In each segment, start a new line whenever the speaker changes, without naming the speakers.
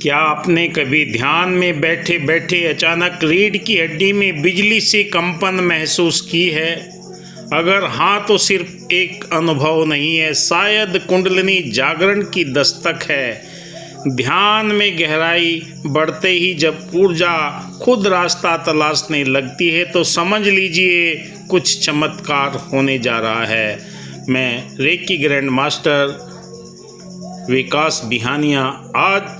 क्या आपने कभी ध्यान में बैठे बैठे अचानक रीढ़ की हड्डी में बिजली सी कंपन महसूस की है? अगर हाँ तो सिर्फ एक अनुभव नहीं है, शायद कुंडलिनी जागरण की दस्तक है। ध्यान में गहराई बढ़ते ही जब ऊर्जा खुद रास्ता तलाशने लगती है तो समझ लीजिए कुछ चमत्कार होने जा रहा है। मैं रेकी ग्रैंड मास्टर विकास बिहानिया आज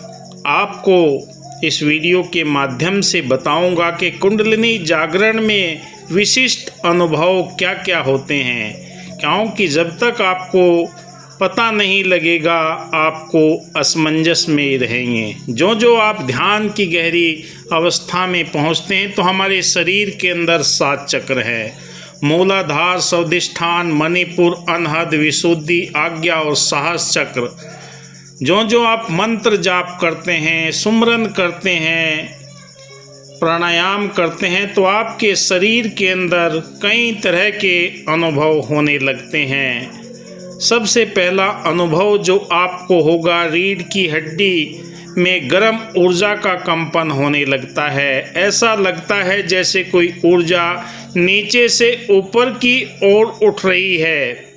आपको इस वीडियो के माध्यम से बताऊंगा कि कुंडलिनी जागरण में विशिष्ट अनुभव क्या क्या होते हैं, क्योंकि जब तक आपको पता नहीं लगेगा आपको असमंजस में रहेंगे। जो आप ध्यान की गहरी अवस्था में पहुंचते हैं तो हमारे शरीर के अंदर 7 चक्र है। मूलाधार, स्वादिष्ठान, मणिपुर, अनहद, विशुद्धि, आज्ञा और साहस चक्र। जो आप मंत्र जाप करते हैं, सुमरन करते हैं, प्राणायाम करते हैं तो आपके शरीर के अंदर कई तरह के अनुभव होने लगते हैं। सबसे पहला अनुभव जो आपको होगा, रीढ़ की हड्डी में गर्म ऊर्जा का कंपन होने लगता है। ऐसा लगता है जैसे कोई ऊर्जा नीचे से ऊपर की ओर उठ रही है।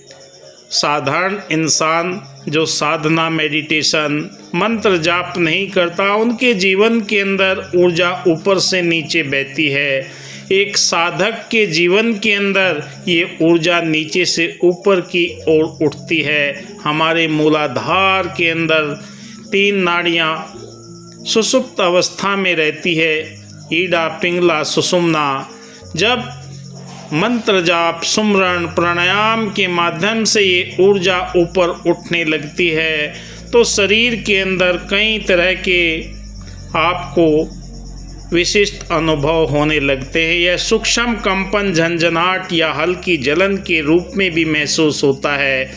साधारण इंसान जो साधना, मेडिटेशन, मंत्र जाप नहीं करता, उनके जीवन के अंदर ऊर्जा ऊपर से नीचे बहती है। एक साधक के जीवन के अंदर ये ऊर्जा नीचे से ऊपर की ओर उठती है। हमारे मूलाधार के अंदर 3 नाड़ियाँ सुषुप्त अवस्था में रहती है, ईड़ा, पिंगला, सुषुम्ना। जब मंत्र जाप, सुमरण, प्राणायाम के माध्यम से ये ऊर्जा ऊपर उठने लगती है तो शरीर के अंदर कई तरह के आपको विशिष्ट अनुभव होने लगते हैं। यह सूक्ष्म कंपन, झंझनाहट या हल्की जलन के रूप में भी महसूस होता है।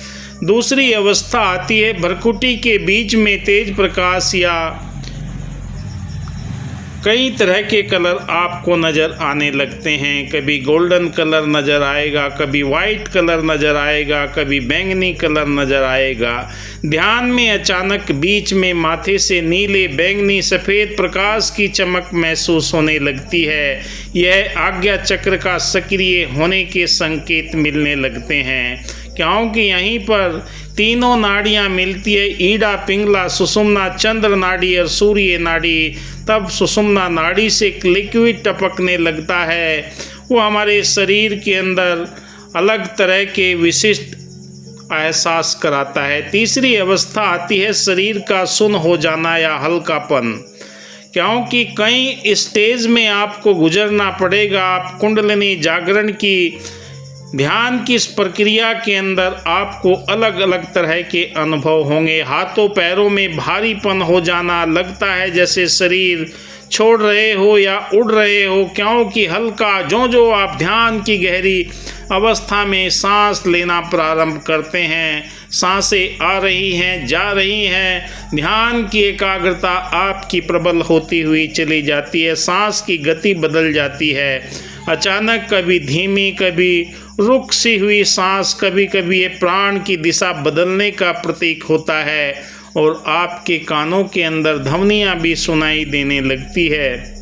दूसरी अवस्था आती है, भ्रकुटी के बीच में तेज प्रकाश या कई तरह के कलर आपको नज़र आने लगते हैं। कभी गोल्डन कलर नज़र आएगा, कभी वाइट कलर नज़र आएगा, कभी बैंगनी कलर नज़र आएगा। ध्यान में अचानक बीच में माथे से नीले, बैंगनी, सफ़ेद प्रकाश की चमक महसूस होने लगती है। यह आज्ञा चक्र का सक्रिय होने के संकेत मिलने लगते हैं, क्योंकि यहीं पर तीनों नाड़ियाँ मिलती है, ईड़ा, पिंगला, सुषुम्ना, चंद्र नाड़ी और सूर्य नाड़ी। तब सुषुम्ना नाड़ी से एक लिक्विड टपकने लगता है, वो हमारे शरीर के अंदर अलग तरह के विशिष्ट एहसास कराता है। तीसरी अवस्था आती है, शरीर का सुन्न हो जाना या हल्कापन, क्योंकि कई स्टेज में आपको गुजरना पड़ेगा। आप कुंडलिनी जागरण की ध्यान की इस प्रक्रिया के अंदर आपको अलग अलग तरह के अनुभव होंगे। हाथों पैरों में भारीपन हो जाना, लगता है जैसे शरीर छोड़ रहे हो या उड़ रहे हो, क्योंकि हल्का जो आप ध्यान की गहरी अवस्था में सांस लेना प्रारंभ करते हैं, सांसें आ रही हैं, जा रही हैं, ध्यान की एकाग्रता आपकी प्रबल होती हुई चली जाती है, सांस की गति बदल जाती है। अचानक कभी धीमी, कभी रुक सी हुई सांस, कभी कभी ये प्राण की दिशा बदलने का प्रतीक होता है और आपके कानों के अंदर ध्वनियाँ भी सुनाई देने लगती है।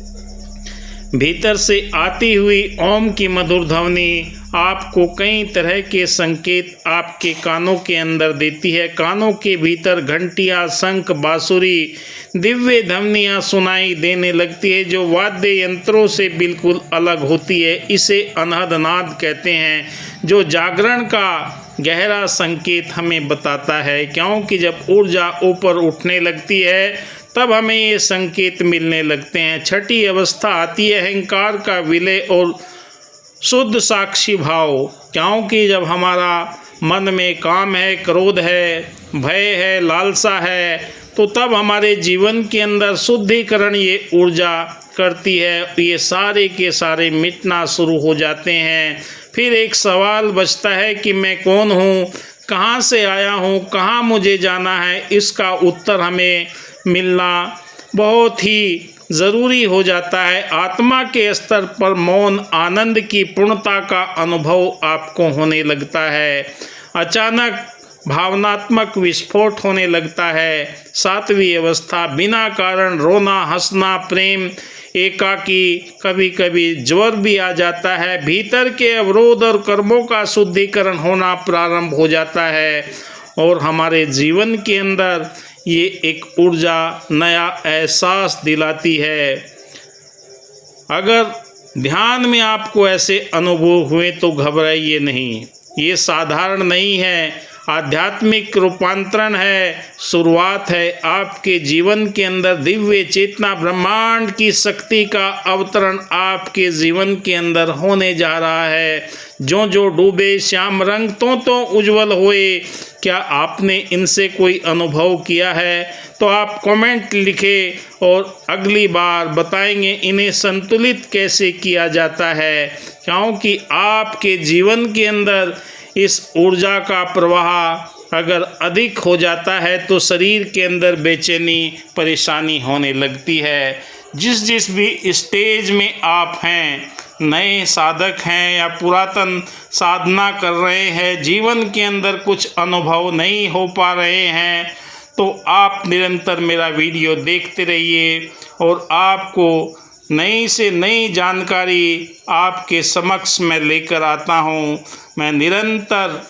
भीतर से आती हुई ओम की मधुर ध्वनि आपको कई तरह के संकेत आपके कानों के अंदर देती है। कानों के भीतर घंटियाँ, शंख, बांसुरी, दिव्य ध्वनियाँ सुनाई देने लगती है जो वाद्य यंत्रों से बिल्कुल अलग होती है। इसे अनहद नाद कहते हैं, जो जागरण का गहरा संकेत हमें बताता है, क्योंकि जब ऊर्जा ऊपर उठने लगती है तब हमें ये संकेत मिलने लगते हैं। छठी अवस्था आती है, अहंकार का विलय और शुद्ध साक्षी भाव, क्योंकि जब हमारा मन में काम है, क्रोध है, भय है, लालसा है, तो तब हमारे जीवन के अंदर शुद्धिकरण ये ऊर्जा करती है। ये सारे के सारे मिटना शुरू हो जाते हैं। फिर एक सवाल बचता है कि मैं कौन हूँ, कहाँ से आया हूँ, कहाँ मुझे जाना है। इसका उत्तर हमें मिलना बहुत ही ज़रूरी हो जाता है। आत्मा के स्तर पर मौन आनंद की पूर्णता का अनुभव आपको होने लगता है। अचानक भावनात्मक विस्फोट होने लगता है। सातवीं अवस्था बिना कारण रोना, हंसना, प्रेम, एकाकी, कभी कभी ज्वर भी आ जाता है। भीतर के अवरोध और कर्मों का शुद्धिकरण होना प्रारंभ हो जाता है और हमारे जीवन के अंदर ये एक ऊर्जा, नया एहसास दिलाती है। अगर ध्यान में आपको ऐसे अनुभव हुए तो घबराइए नहीं, ये साधारण नहीं है। आध्यात्मिक रूपांतरण है, शुरुआत है। आपके जीवन के अंदर दिव्य चेतना, ब्रह्मांड की शक्ति का अवतरण आपके जीवन के अंदर होने जा रहा है। जो जो डूबे श्याम रंग तो उज्जवल हुए। क्या आपने इनसे कोई अनुभव किया है? तो आप कमेंट लिखें और अगली बार बताएंगे इन्हें संतुलित कैसे किया जाता है, क्योंकि आपके जीवन के अंदर इस ऊर्जा का प्रवाह अगर अधिक हो जाता है तो शरीर के अंदर बेचैनी, परेशानी होने लगती है। जिस भी स्टेज में आप हैं, नए साधक हैं या पुरातन साधना कर रहे हैं, जीवन के अंदर कुछ अनुभव नहीं हो पा रहे हैं, तो आप निरंतर मेरा वीडियो देखते रहिए और आपको नई से नई जानकारी आपके समक्ष मैं लेकर आता हूँ। मैं निरंतर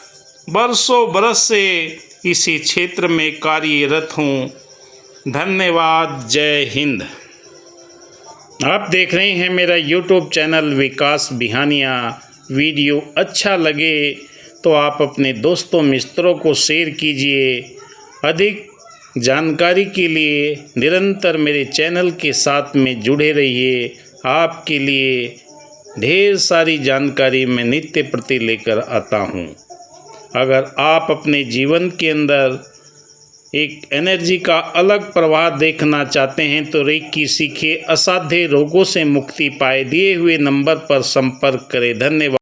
बरसों बरस से इसी क्षेत्र में कार्यरत हूँ। धन्यवाद। जय हिंद। आप देख रहे हैं मेरा YouTube चैनल विकास बिहानिया। वीडियो अच्छा लगे तो आप अपने दोस्तों मित्रों को शेयर कीजिए। अधिक जानकारी के लिए निरंतर मेरे चैनल के साथ में जुड़े रहिए। आपके लिए ढेर सारी जानकारी मैं नित्य प्रति लेकर आता हूँ। अगर आप अपने जीवन के अंदर एक एनर्जी का अलग प्रवाह देखना चाहते हैं तो रेकी सीखिए, असाध्य रोगों से मुक्ति पाए। दिए हुए नंबर पर संपर्क करें। धन्यवाद।